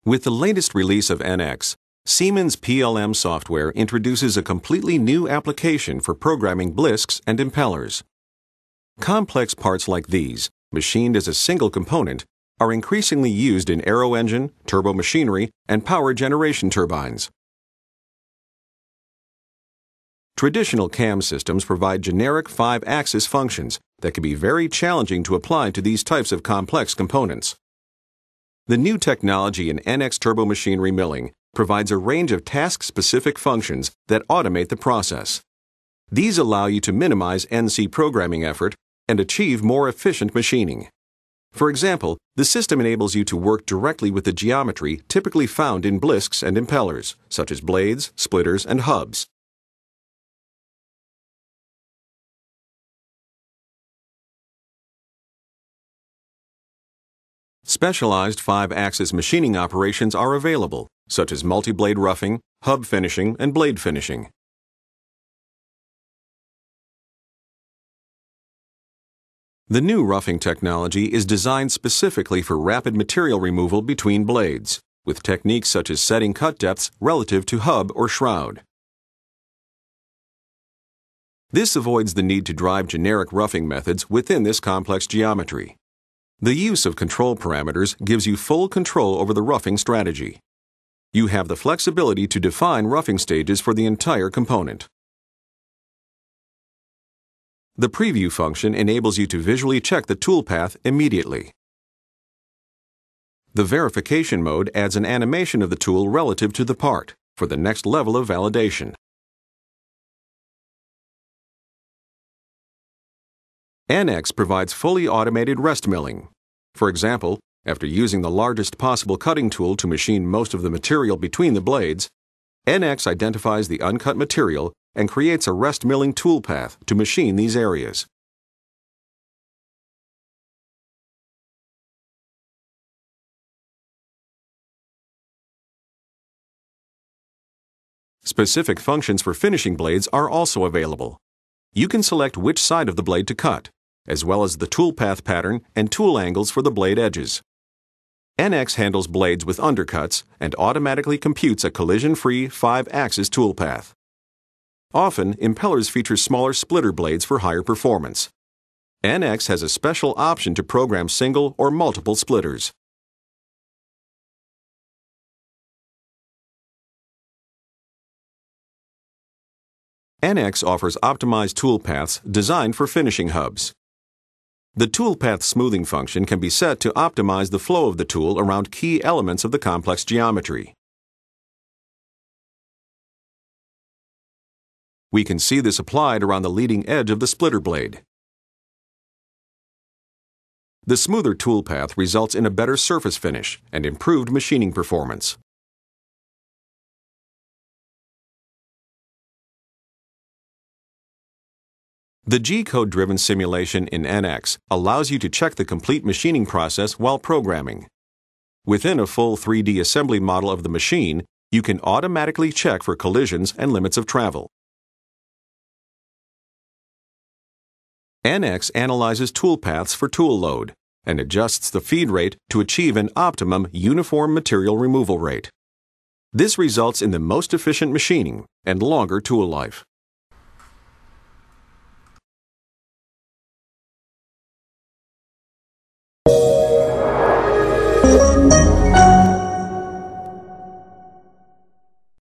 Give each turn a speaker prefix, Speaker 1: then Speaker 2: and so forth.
Speaker 1: With the latest release of NX, Siemens PLM software introduces a completely new application for programming blisks and impellers. Complex parts like these, machined as a single component, are increasingly used in aero engine, turbo machinery, and power generation turbines. Traditional CAM systems provide generic 5-axis functions that can be very challenging to apply to these types of complex components. The new technology in NX turbomachinery milling provides a range of task-specific functions that automate the process. These allow you to minimize NC programming effort and achieve more efficient machining. For example, the system enables you to work directly with the geometry typically found in blisks and impellers, such as blades, splitters, and hubs. Specialized 5-axis machining operations are available, such as multi-blade roughing, hub finishing, and blade finishing. The new roughing technology is designed specifically for rapid material removal between blades, with techniques such as setting cut depths relative to hub or shroud. This avoids the need to drive generic roughing methods within this complex geometry. The use of control parameters gives you full control over the roughing strategy. You have the flexibility to define roughing stages for the entire component. The preview function enables you to visually check the toolpath immediately. The verification mode adds an animation of the tool relative to the part for the next level of validation. NX provides fully automated rest milling. For example, after using the largest possible cutting tool to machine most of the material between the blades, NX identifies the uncut material and creates a rest milling toolpath to machine these areas. Specific functions for finishing blades are also available. You can select which side of the blade to cut, as well as the toolpath pattern and tool angles for the blade edges. NX handles blades with undercuts and automatically computes a collision-free 5-axis toolpath. Often, impellers feature smaller splitter blades for higher performance. NX has a special option to program single or multiple splitters. NX offers optimized toolpaths designed for finishing hubs. The toolpath smoothing function can be set to optimize the flow of the tool around key elements of the complex geometry. We can see this applied around the leading edge of the splitter blade. The smoother toolpath results in a better surface finish and improved machining performance. The Gcode-driven simulation in NX allows you to check the complete machining process while programming. Within a full 3D assembly model of the machine, you can automatically check for collisions and limits of travel. NX analyzes toolpaths for tool load and adjusts the feed rate to achieve an optimum uniform material removal rate. This results in the most efficient machining and longer tool life.